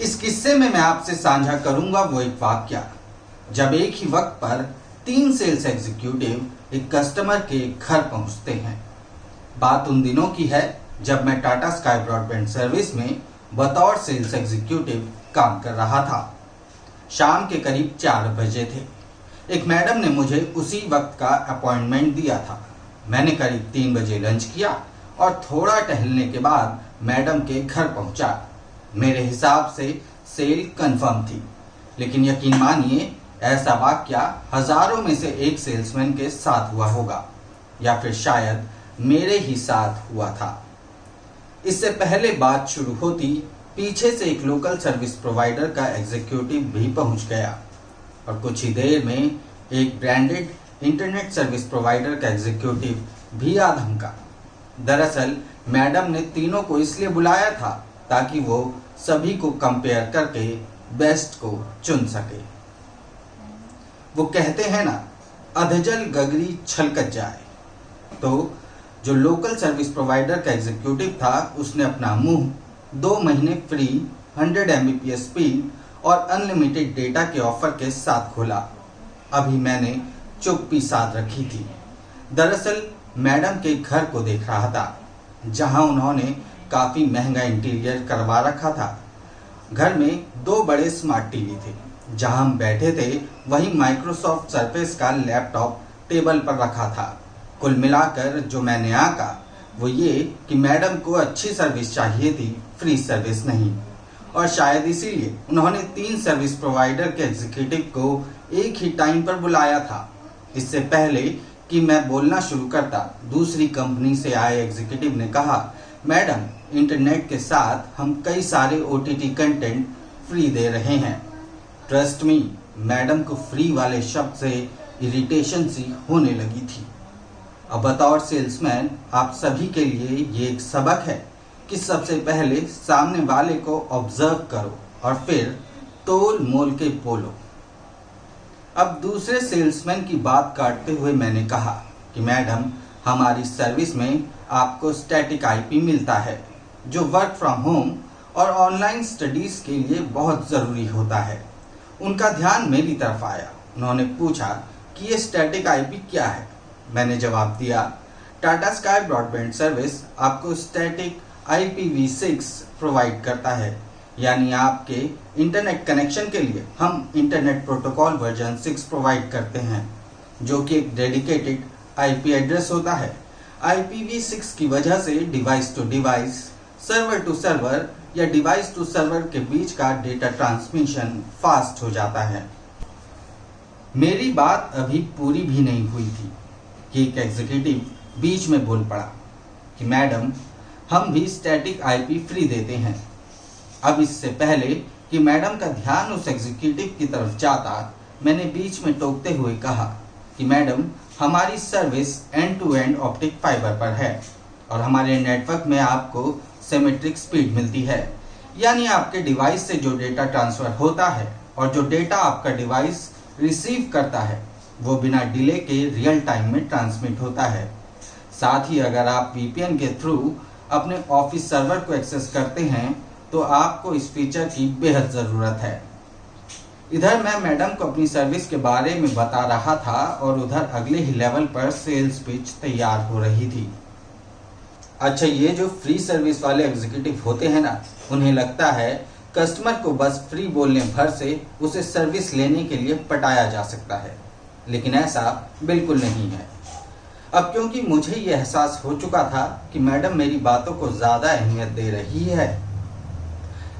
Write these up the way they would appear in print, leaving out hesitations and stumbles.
इस किस्से में मैं आपसे साझा करूंगा वो एक वाकया जब एक ही वक्त पर 3 सेल्स एग्जीक्यूटिव एक कस्टमर के घर पहुंचते हैं। बात उन दिनों की है जब मैं टाटा स्काई ब्रॉडबैंड सर्विस में बतौर सेल्स एग्जीक्यूटिव काम कर रहा था। शाम के करीब 4 बजे थे। एक मैडम ने मुझे उसी वक्त का अपॉइंटमेंट दिया था। मैंने करीब 3 बजे लंच किया और थोड़ा टहलने के बाद मैडम के घर पहुंचा। मेरे हिसाब से सेल कंफर्म थी, लेकिन यकीन मानिए ऐसा वाकया हजारों में से एक सेल्समैन के साथ हुआ होगा, या फिर शायद मेरे ही साथ हुआ था। इससे पहले बात शुरू होती पीछे से एक लोकल सर्विस प्रोवाइडर का एग्जीक्यूटिव भी पहुंच गया और कुछ ही देर में एक ब्रांडेड इंटरनेट सर्विस प्रोवाइडर का एग्जीक्यूटिव भी आ धमका। दरअसल मैडम ने तीनों को इसलिए बुलाया था ताकि वो सभी को कंपेयर करके बेस्ट को चुन सके। वो कहते हैं ना, अधजल गगरी छलकत जाए। तो जो लोकल सर्विस प्रोवाइडर का एग्जीक्यूटिव था उसने अपना मुंह 2 महीने फ्री 100 Mbps स्पीड और अनलिमिटेड डेटा के ऑफर के साथ खोला। अभी मैंने चुप्पी साध रखी थी। दरअसल मैडम के घर को देख रहा था, जहां उन्होंने काफी महंगा इंटीरियर करवा रखा था। घर में 2 बड़े स्मार्ट टीवी थे। जहां हम बैठे थे वहीं माइक्रोसॉफ्ट सरफेस का लैपटॉप टेबल पर रखा था। कुल मिलाकर जो मैंने आंका वो ये कि मैडम को अच्छी सर्विस चाहिए थी, फ्री सर्विस नहीं। और शायद इसीलिए उन्होंने 3 सर्विस प्रोवाइडर के एग्जीक्यूटिव को एक ही टाइम पर बुलाया था। इससे पहले कि मैं बोलना शुरू करता, दूसरी कंपनी से आए एग्जीक्यूटिव ने कहा, मैडम, इंटरनेट के साथ हम कई सारे OTT कंटेंट फ्री दे रहे हैं। ट्रस्ट मी, मैडम को फ्री वाले शब्द से इरिटेशन सी होने लगी थी। अब बतौर सेल्समैन आप सभी के लिए ये एक सबक है कि सबसे पहले सामने वाले को ऑब्जर्व करो और फिर तोल मोल के बोलो। अब दूसरे सेल्समैन की बात काटते हुए मैंने कहा कि मैडम, हमारी सर्विस में आपको स्टैटिक IP मिलता है जो वर्क फ्रॉम होम और ऑनलाइन स्टडीज के लिए बहुत ज़रूरी होता है। उनका ध्यान मेरी तरफ आया। उन्होंने पूछा कि ये स्टैटिक IP क्या है। मैंने जवाब दिया, टाटा स्काई ब्रॉडबैंड सर्विस आपको स्टैटिक IPv6 प्रोवाइड करता है, यानी आपके इंटरनेट कनेक्शन के लिए हम इंटरनेट प्रोटोकॉल वर्जन 6 प्रोवाइड करते हैं, जो कि एक डेडिकेटेड IP एड्रेस होता है। IPv6 की वजह से device to device, server to server या डिवाइस टू सर्वर के बीच का डेटा ट्रांसमिशन फास्ट हो जाता है। मेरी बात अभी पूरी भी नहीं हुई थी कि एक एग्जीक्यूटिव बीच में बोल पड़ा कि मैडम, हम भी स्टैटिक IP फ्री देते हैं। अब इससे पहले कि मैडम का ध्यान उस एग्जीक्यूटिव की तरफ जाता, मैंने बीच में टोकते हुए कहा कि मैडम, हमारी service end to end optic fibre पर है और हमारे नेटवर्क में आपको सिमेट्रिक स्पीड मिलती है, यानी आपके डिवाइस से जो डेटा ट्रांसफर होता है और जो डेटा आपका डिवाइस रिसीव करता है वो बिना डिले के रियल टाइम में ट्रांसमिट होता है। साथ ही अगर आप VPN के थ्रू अपने ऑफिस सर्वर को एक्सेस करते हैं तो आपको इस फीचर की बेहद ज़रूरत है। इधर मैं मैडम को अपनी सर्विस के बारे में बता रहा था और उधर अगले ही लेवल पर सेल्स पिच तैयार हो रही थी। अच्छा, ये जो फ्री सर्विस वाले एग्जीक्यूटिव होते हैं ना, उन्हें लगता है कस्टमर को बस फ्री बोलने भर से उसे सर्विस लेने के लिए पटाया जा सकता है, लेकिन ऐसा बिल्कुल नहीं है। अब क्योंकि मुझे ये एहसास हो चुका था कि मैडम मेरी बातों को ज़्यादा अहमियत दे रही है,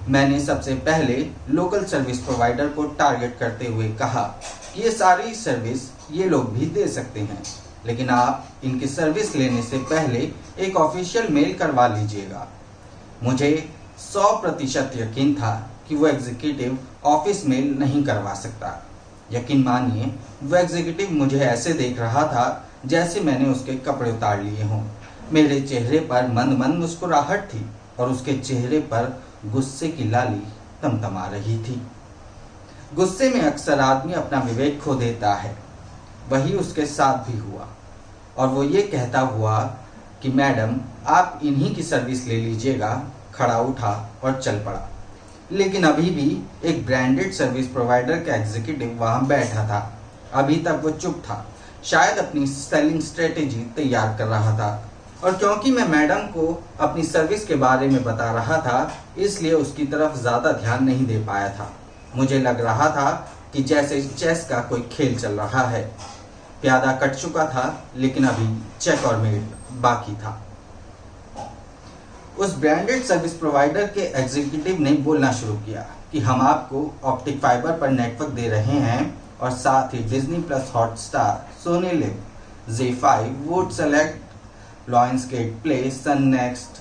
मैंने सबसे पहले लोकल सर्विस प्रोवाइडर को टारगेट करते हुए कहा कि ये सारी सर्विस ये लोग भी दे सकते हैं, लेकिन आप इनकी सर्विस लेने से पहले एक ऑफिशियल मेल करवा लीजिएगा। मुझे 100% यकीन था कि वो एग्जीक्यूटिव ऑफिस मेल नहीं करवा सकता। यकीन मानिए, वो एग्जीक्यूटिव मुझे ऐसे देख रहा था जैसे मैंने उसके कपड़े उतार लिए हों। मेरे चेहरे पर मंद मंद मुस्कुराहट थी और उसके चेहरे पर गुस्से की लाली तमतमा रही थी। गुस्से में अक्सर आदमी अपना विवेक खो देता है, वही उसके साथ भी हुआ और वो ये कहता हुआ कि मैडम, आप इन्हीं की सर्विस ले लीजिएगा, खड़ा उठा और चल पड़ा। लेकिन अभी भी एक ब्रांडेड सर्विस प्रोवाइडर का एग्जीक्यूटिव वहां बैठा था। अभी तक वो चुप था, शायद अपनी सेलिंग स्ट्रेटेजी तैयार कर रहा था। और क्योंकि मैं मैडम को अपनी सर्विस के बारे में बता रहा था, इसलिए उसकी तरफ ज़्यादा ध्यान नहीं दे पाया था। मुझे लग रहा था कि जैसे चेस का कोई खेल चल रहा है। प्यादा कट चुका था, लेकिन अभी चेक और मेट बाकी था। उस ब्रांडेड सर्विस प्रोवाइडर के एग्जीक्यूटिव ने बोलना शुरू किया कि हम आपको ऑप्टिक फाइबर पर नेटवर्क दे रहे हैं और साथ ही Disney plus Hotstar, Sony Liv, Z5, Voot select, Lionsgate play, Sun next,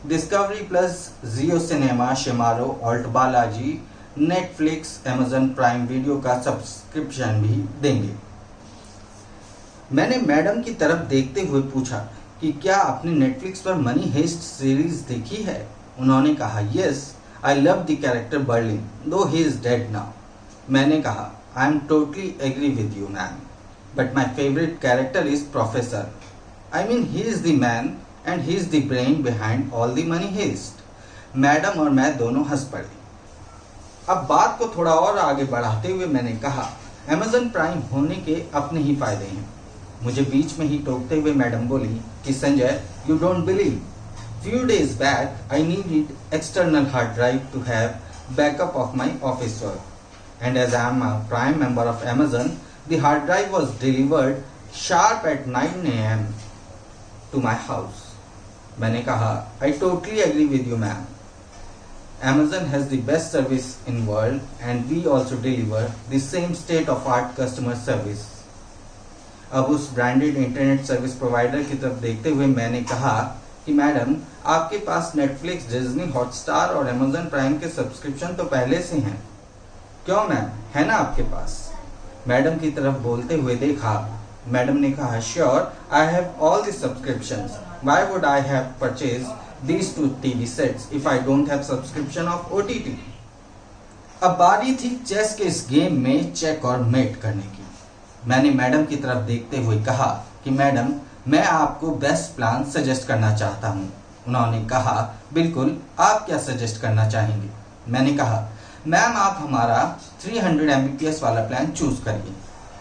Discovery plus, Jio cinema, Shemaroo, Alt Balaji, Netflix, Amazon Prime Video का सब्सक्रिप्शन भी देंगे। मैंने मैडम की तरफ देखते हुए पूछा कि क्या आपने नेटफ्लिक्स पर मनी हेस्ट सीरीज देखी है? उन्होंने कहा, yes, I love the character Berlin, though he is dead now. मैंने कहा, I am totally agree with you ma'am, but my favourite character is professor. I mean he is the man and he is the brain behind all the Money Heist. Madam और मैं दोनों हंस पड़े। अब बात को थोड़ा और आगे बढ़ाते हुए मैंने कहा, अमेजन प्राइम होने के अपने ही फायदे हैं। मुझे बीच में ही टोकते हुए मैडम बोली कि Sanjay, you don't believe, few days back I needed external hard drive to have backup of my office work, and as I am a prime member of Amazon, the hard drive was delivered sharp at 9 a.m. to my house. मैंने कहा, I totally agree with you ma'am. Amazon has the best service in world and we also deliver the same state of art customer service. अब उस branded internet service provider की तरफ देखते हुए मैंने कहा कि मैडम, आपके पास नेटफ्लिक्स, डिज्नी हॉटस्टार और अमेजन प्राइम के सब्सक्रिप्शन तो पहले से हैं। क्यों मैम, है ना आपके पास? मैडम की तरफ बोलते हुए देखा। मैडम ने कहा, sure, I have all the subscriptions, why would I have purchase these 2 TV sets if I don't have subscription of OTT। अब बारी थी चेस के इस गेम में चेक और मेट करने की। मैंने मैडम की तरफ देखते हुए कहा कि मैडम, मैं आपको बेस्ट प्लान सजेस्ट करना चाहता हूँ। उन्होंने कहा, बिल्कुल, आप क्या सजेस्ट करना चाहेंगे? मैंने कहा, मैम आप हमारा 300 Mbps वाला प्लान चूज करिए।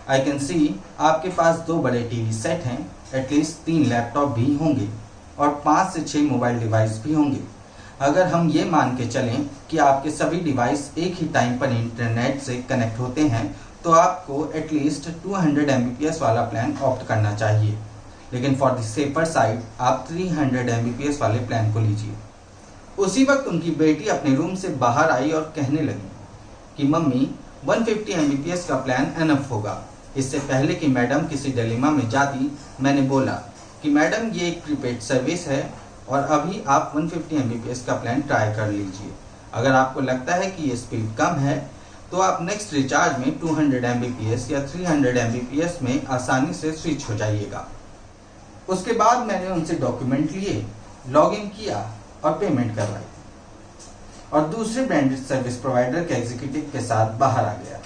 आई कैन सी आपके पास 2 बड़े टीवी सेट हैं, एटलीस्ट 3 लैपटॉप भी होंगे और 5 से 6 मोबाइल डिवाइस भी होंगे। अगर हम ये मान के चलें कि आपके सभी डिवाइस एक ही टाइम पर इंटरनेट से कनेक्ट होते हैं, तो आपको एटलीस्ट 200 Mbps वाला प्लान ऑप्ट करना चाहिए। लेकिन फॉर द सेफर साइड आप 300 Mbps वाले प्लान को लीजिए। उसी वक्त उनकी बेटी अपने रूम से बाहर आई और कहने लगी कि मम्मी, 150 Mbps का प्लान एनफ होगा। इससे पहले कि मैडम किसी डिलेमा में जाती, मैंने बोला कि मैडम, ये एक प्रीपेड सर्विस है और अभी आप 150 Mbps का प्लान ट्राई कर लीजिए। अगर आपको लगता है कि ये स्पीड कम है, तो आप नेक्स्ट रिचार्ज में 200 Mbps या 300 Mbps में आसानी से स्विच हो जाइएगा। उसके बाद मैंने उनसे डॉक्यूमेंट लिए, लॉगिन किया और पेमेंट करवाई और दूसरे ब्रांडेड सर्विस प्रोवाइडर के एग्जीक्यूटिव के साथ बाहर आ गया।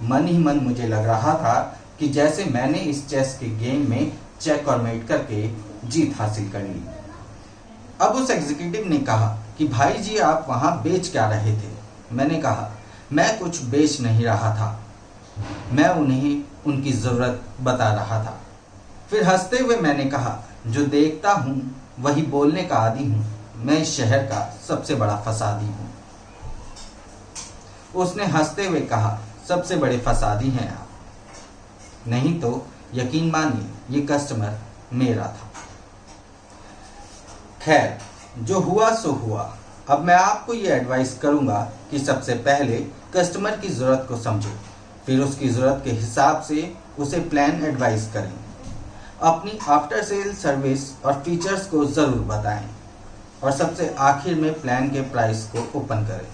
मन ही मन मुझे लग रहा था कि जैसे मैंने इस चेस के गेम में चेक और मेट करके जीत हासिल कर ली। अब उस एग्जीक्यूटिव ने कहा कि भाई जी, आप वहां बेच क्या रहे थे? मैंने कहा, मैं कुछ बेच नहीं रहा था, मैं उन्हें उनकी ज़रूरत बता रहा था। फिर हंसते हुए मैंने कहा, जो देखता हूँ वही बोलने का आदी हूँ, मैं इस शहर का सबसे बड़ा फसादी हूँ। उसने हंसते हुए कहा, सबसे बड़े फसादी हैं आप। नहीं तो यकीन मानिए, ये कस्टमर मेरा था। खैर, जो हुआ सो हुआ। अब मैं आपको ये एडवाइस करूंगा कि सबसे पहले कस्टमर की ज़रूरत को समझें, फिर उसकी ज़रूरत के हिसाब से उसे प्लान एडवाइस करें। अपनी आफ्टर सेल सर्विस और फीचर्स को ज़रूर बताएं और सबसे आखिर में प्लान के प्राइस को ओपन करें।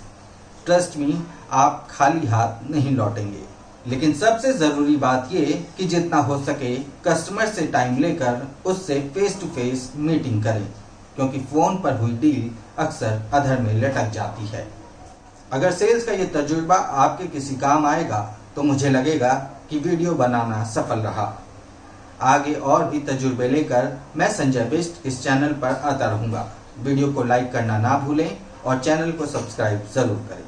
ट्रस्ट मी, आप खाली हाथ नहीं लौटेंगे। लेकिन सबसे ज़रूरी बात ये कि जितना हो सके कस्टमर से टाइम लेकर उससे फेस टू फेस मीटिंग करें, क्योंकि फ़ोन पर हुई डील अक्सर अधर में लटक जाती है। अगर सेल्स का ये तजुर्बा आपके किसी काम आएगा तो मुझे लगेगा कि वीडियो बनाना सफल रहा। आगे और भी तजुर्बे लेकर मैं संजय बिष्ट इस चैनल पर आता रहूँगा। वीडियो को लाइक करना ना भूलें और चैनल को सब्सक्राइब ज़रूर करें।